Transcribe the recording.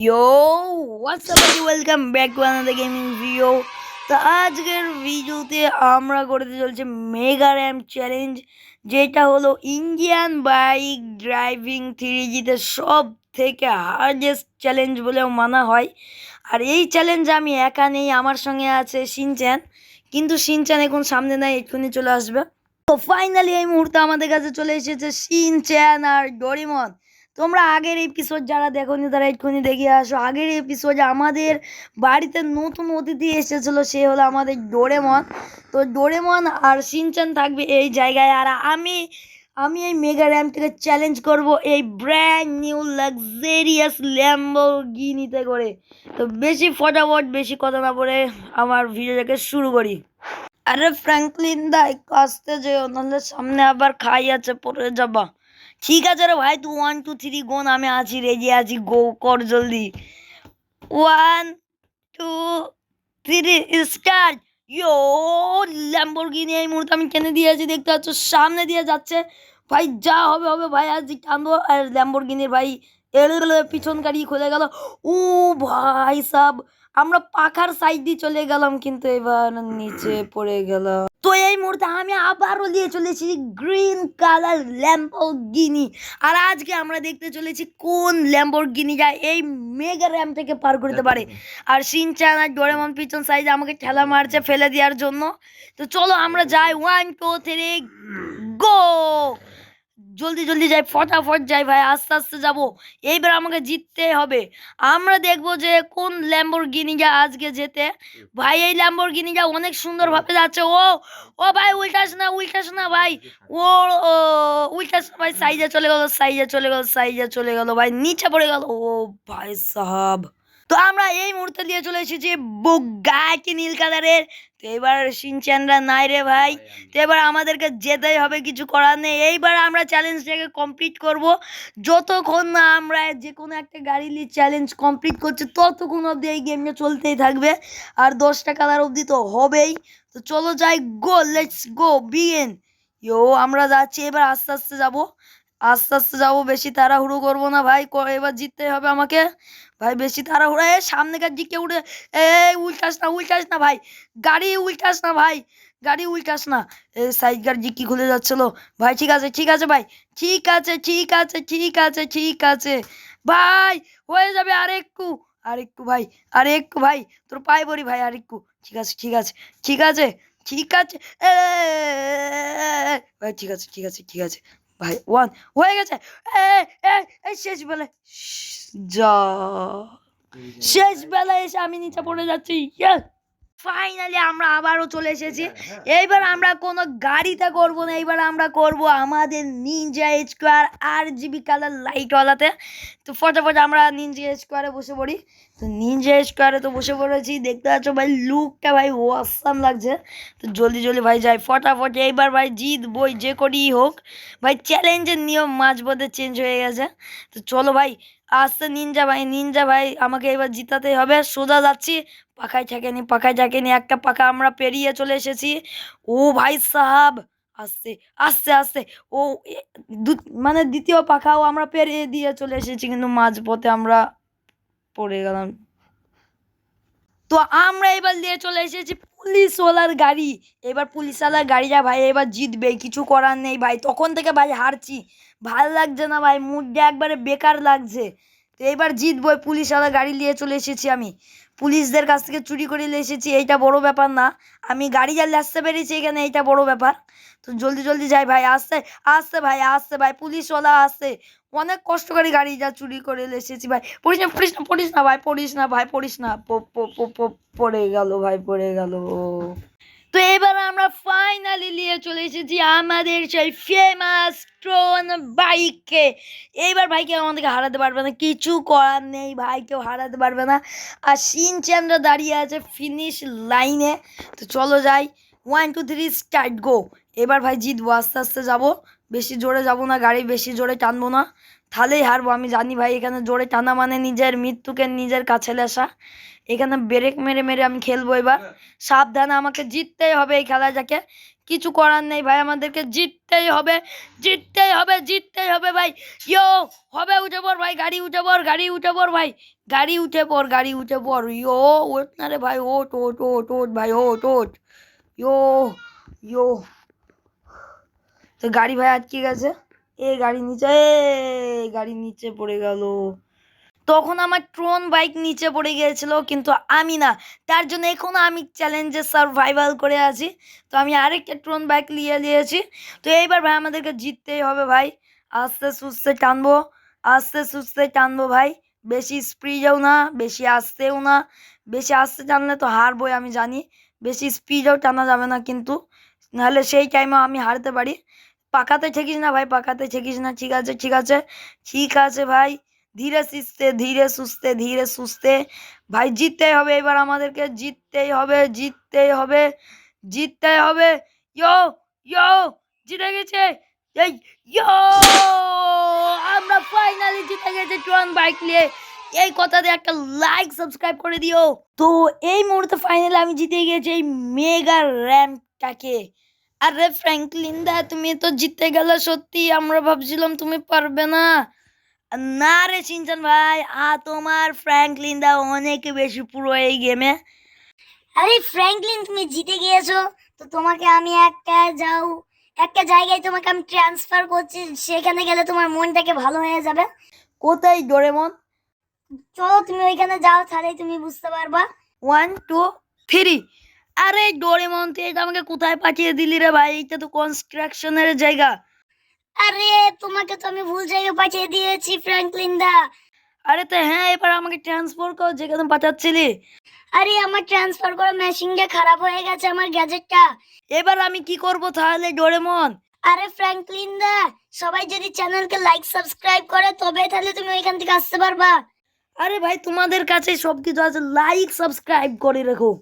Yo, what's up buddy? Welcome back to another gaming video. তো আজকের ভিডিওতে আমরা করতে চলছে মেগা র্যাম চ্যালেঞ্জ, যেটা হলো ইন্ডিয়ান বাইক ড্রাইভিং 3Gতে সব থেকে হার্ডেস্ট চ্যালেঞ্জ বলেও মানা হয়। আর এই চ্যালেঞ্জ আমি একা নেই, আমার সঙ্গে আছে শিনচ্যান, কিন্তু শিনচ্যান এখন সামনে নাই, এক্ষুনি চলে আসবে। তো ফাইনালি এই মুহূর্তে আমাদের কাছে চলে এসেছে শিনচ্যান আর ডোরেমন। তোমরা আগের এপিসোড যারা দেখোনি তারা এক্ষুনি দেখে আসো। আগের এপিসোডে আমাদের বাড়িতে নতুন অতিথি এসেছিল, সে হলো আমাদের ডোরেমন। তো ডোরেমন আর শিনচ্যান থাকবে এই জায়গায়, আর আমি আমি এই মেগা র্যামটাকে চ্যালেঞ্জ করব এই ব্র্যান্ড নিউ লাক্সারিয়াস ল্যাম্বরগিনিতে করে। তো বেশি ফটাফট বেশি কথা না বলে আমার ভিডিওটাকে শুরু করি। আরে ফ্র্যাঙ্কলিন দা, একটু আসতে যেও, নাহলে সামনে আবার খাই আছে, পড়ে যাবা। ঠিক আছে রে ভাই, তুই 1 2 3 গোন, আমি আছি, রেডি আছি, গো কর জলদি। 1 2 3 স্টার্ট। ইয়ো, ল্যাম্বরগিনি এই মুহূর্তে আমি টেনে দিয়েছি, দেখতে পাচ্ছ সামনে দিয়ে যাচ্ছে। ভাই যা হবে হবে ভাই, আজ টানবো। আর ল্যাম্বরগিনির ভাই পিছন গাড়ি খুলে গেল। ও ভাই সাব, আমরা পাখার সাইড দিয়ে চলে গেলাম, কিন্তু এবার নিচে পড়ে গেলাম। তো এই মুহূর্তে আমি আবারও দিয়ে চলেছি গ্রিন কালার ল্যাম্বরগিনি। আর আজকে আমরা দেখতে চলেছি কোন ল্যাম্বরগিনিটা এই মেগা র্যাম থেকে পার করতে পারে। আর শিনচ্যান আর ডোরেমন পিছন সাইডে আমাকে ঠেলা মারছে ফেলে দেওয়ার জন্য। তো চলো আমরা যাই, 1 2 3 গো। জলদি জলদি যাই, ফটাফট যাই ভাই, আস্তে আস্তে যাবো। এইবার আমাকে জিততে হবে। আমরা দেখবো যে কোন ল্যাম্বরগিনিটা আজকে জেতে। ভাই এই ল্যাম্বরগিনিটা অনেক সুন্দরভাবে যাচ্ছে। ও ও ভাই, উল্টাস না উল্টাস না ভাই, ও ও উল্টাস না ভাই, সাইডে চলে গেল সাইডে চলে গেল সাইডে চলে গেল ভাই, নিচে পড়ে গেল। ও ভাই সাহাব, তো আমরা এই মুহূর্তে দিয়ে চলে এসেছি বুগাটি নীল কালারের। তো এবার শিনচ্যানরা নাই রে ভাই, তো এবার আমাদেরকে যেতেই হবে, কিছু করার নেই। এইবার আমরা চ্যালেঞ্জটাকে কমপ্লিট করব। যতক্ষণ না আমরা যে কোনো একটা গাড়ি নিয়ে চ্যালেঞ্জ কমপ্লিট করছি, ততক্ষণ অবধি এই গেমটা চলতেই থাকবে। আর 10টা কালার অবধি তো হবেই। তো চলো যাই, গো লেটস গো বিগিন। ইয়ো, আমরা যাচ্ছি, এবার আস্তে আস্তে যাবো, আস্তে আস্তে যাবো, বেশি তাড়াহুড়ো করবো না ভাই, এবার জিততে হবে আমাকে ভাই। বেশি তাড়াহুড়ো, সামনেকার দিকে উঠে, উল্টাস না উল্টাস না ভাই, গাড়ি উল্টাস না ভাই, গাড়ি উল্টাস না। সাইড গার্ড জিকি খুলে যাচ্ছিল ভাই। ঠিক আছে ঠিক আছে ভাই, ঠিক আছে ঠিক আছে ঠিক আছে ঠিক আছে ভাই, হয়ে যাবে। আরেকটু আরেকটু ভাই, আরেকটু ভাই, তোর পায়ে পড়ি ভাই, আরেকটু। ঠিক আছে ঠিক আছে ঠিক আছে ঠিক আছে ভাই, ঠিক আছে ঠিক আছে ঠিক আছে ভাই, 1 হয়ে গেছে। শেষ বেলায় যা, শেষ বেলায় এসে আমি নিচে পড়ে যাচ্ছি। ফাইনালি আমরা আবারও চলে এসেছি। এইবার আমরা কোনো গাড়িতে করব না, এইবার আমরা করব আমাদের নিনজা স্কোয়ার RGB কালার লাইটওয়ালাতে। তো ফটাফট আমরা নিনজা স্কোয়ারে বসে পড়ি। তো নিনজা স্কোয়ারে তো বসে পড়েছি, দেখতে পাচ্ছ ভাই লুকটা ভাই অসাম লাগছে। তো জলদি জলদি ভাই যাই ফটাফট, এইবার ভাই জিতবই যে করেই হোক ভাই। চ্যালেঞ্জের নিয়ম মাঝপথে চেঞ্জ হয়ে গেছে। তো চলো ভাই, আসতে নিনজা ভাই, নিনজা ভাই আমাকে এবার জিতাতেই হবে। সোজা যাচ্ছি, পাখায় থাকেনি পাখায় থাকেনি, একটা পাখা আমরা পেরিয়ে চলে এসেছি। ও ভাই সাহাব, আস্তে আস্তে আস্তে, ও মানে দ্বিতীয় পাখাও আমরা পেরিয়ে দিয়ে চলে এসেছি, কিন্তু মাঝপথে আমরা পড়ে গেলাম। তো আমরা এবার দিয়ে চলে এসেছি পুলিশওয়ালার গাড়ি। এবার পুলিশওয়ালার গাড়িটা ভাই এবার জিতবে, কিছু করার নেই ভাই। তখন থেকে ভাই হারছি, ভাল লাগছে না ভাই, মুডটা একবারে বেকার লাগছে। তো এবার জিতবই, পুলিশওয়ালা গাড়ি নিয়ে চলে এসেছি আমি, পুলিশদের কাছ থেকে চুরি করে নিয়ে এসেছি। এইটা বড় ব্যাপার না, আমি গাড়ি যা আসতে পেরেছি এখানে, এইটা বড় ব্যাপার। তো জলদি জলদি যাই ভাই, আসতে আসতে ভাই, আসতে ভাই, পুলিশওয়ালা আসতে। অনেক কষ্ট করে গাড়ি যা চুরি করে এসেছি ভাই। পড়িস না পড়িস না পড়িস না ভাই, পড়িস না ভাই, পড়িস না। পড়ে গেল ভাই, পড়ে গেল। তো এবার আমরা ফাইনালি নিয়ে চলে এসেছি আমাদের সেই ফেমাস ট্রন বাইককে। এইবার ভাই কেউ আমাদেরকে হারাতে পারবে না, কিছু করার নেই ভাই, কেউ হারাতে পারবে না। আর শিনচ্যানরা দাঁড়িয়ে আছে ফিনিশ লাইনে। তো চলো যাই, 1 2 3 স্টার্ট গো। এবার ভাই জিতবো, আস্তে আস্তে যাবো, বেশি জোরে যাবো না, গাড়ি বেশি জোরে টানবো না, তাহলেই হারবো। আমি জানি ভাই, এখানে জোরে টানা মানে নিজের মৃত্যুকে নিজের কাছে আসা। এখানে ব্রেক মেরে মেরে আমি খেলবো এবার, সাবধানে, আমাকে জিততেই হবে এই খেলাটাকে। কিছু করার নেই ভাই, আমাদেরকে জিততেই হবে, জিততেই হবে, জিততেই হবে ভাই। ইয়ো হবে, উঠে পড় ভাই, গাড়ি উঠে পড়, গাড়ি উঠে পড় ভাই, গাড়ি উঠে পড়, গাড়ি উঠে পড়। ইয়ো ওঠ না রে ভাই, ওঠ ওঠ ওঠ ওঠ ভাই, ওঠ ওঠ। ইয়ো ইয়ো তো গাড়ি ভাই আটকে গেছে, গাড়ি নিচে পড়ে গেল। তখন আমার ট্রোন বাইক নিচে পড়ে গিয়েছিল, কিন্তু আমি না, তার জন্য এখনো আমি চ্যালেঞ্জে সার্ভাইভাল করে আছি। তো আমি আরেকটা ট্রোন বাইক নিয়েছি। তো এইবার ভাই আমাদেরকে জিততেই হবে ভাই। আস্তে সুস্তে টানবো, আস্তে সুস্তে টানবো ভাই, বেশি স্পিডেও না, বেশি আস্তেও না। বেশি আস্তে টানলে তো হারবোই আমি জানি, বেশি স্পিডেও টানা যাবে না, কিন্তু নাহলে সেই টাইমেও আমি হারতে পারি। পাকাতে ঠেকিস না ভাই, পাকাতে ঠেকিস না। ঠিক আছে, ঠিক আছে, ঠিক আছে ভাই। ধীরে সুস্থে, ধীরে সুস্থে, ধীরে সুস্থে ভাই, জিততেই হবে এবার আমাদেরকে, জিততেই হবে, জিততেই হবে, জিততেই হবে। ইয়ো ইয়ো জিতে গেছে, এই ইয়ো আমরা ফাইনালি জিতে গেছি ট্রন বাইক নিয়ে। এই কথাতে একটা লাইক সাবস্ক্রাইব করে দিও। তো এই মুহূর্তে ফাইনালি আমি জিতে গেছি এই মেগা র্যাম্পটাকে। আরে ফ্র্যাঙ্কলিন দা, তুমি তো জিতে গেলে সত্যি, আমরা ভাবছিলাম তুমি পারবে না। না রে সিনচান ভাই, তোমার ফ্র্যাঙ্কলিন দা অনেক বেশি পুরো এই গেমে। আরে ফ্র্যাঙ্কলিন, তুমি জিতে গিয়েছো, তো তোমাকে আমি একটা জায়গায় তোমাকে আমি ট্রান্সফার করছি, সেখানে গেলে তোমার মনটাকে ভালো হয়ে যাবে। কোথায় ডোরেমন? চলো তুমি ওইখানে যাও, তাহলেই তুমি বুঝতে পারবা। 1 2 3। আরে ডোরেমন, তুই এটা আমাকে কোথায় পাঠিয়ে দিলি রে ভাই? এটা তো কনস্ট্রাকশনের জায়গা। আরে তোমাকে তো আমি ভুল জায়গায় পাঠিয়ে দিয়েছি ফ্র্যাঙ্কলিন দা। আরে তো হ্যাঁ, এবার আমাকে ট্রান্সফার কর যেখানে পাঠাচ্ছিলি। আরে আমার ট্রান্সফার করা মেশিনটা খারাপ হয়ে গেছে, আমার গ্যাজেটটা। এবার আমি কি করব তাহলে ডোরেমন? আরে ফ্র্যাঙ্কলিন দা, সবাই যদি চ্যানেলকে লাইক সাবস্ক্রাইব করে তবে তাহলে তুমি ওইখান থেকে আসতে পারবা। আরে ভাই, তোমাদের কাছে সবকিছু আছে, লাইক সাবস্ক্রাইব করে রেখো।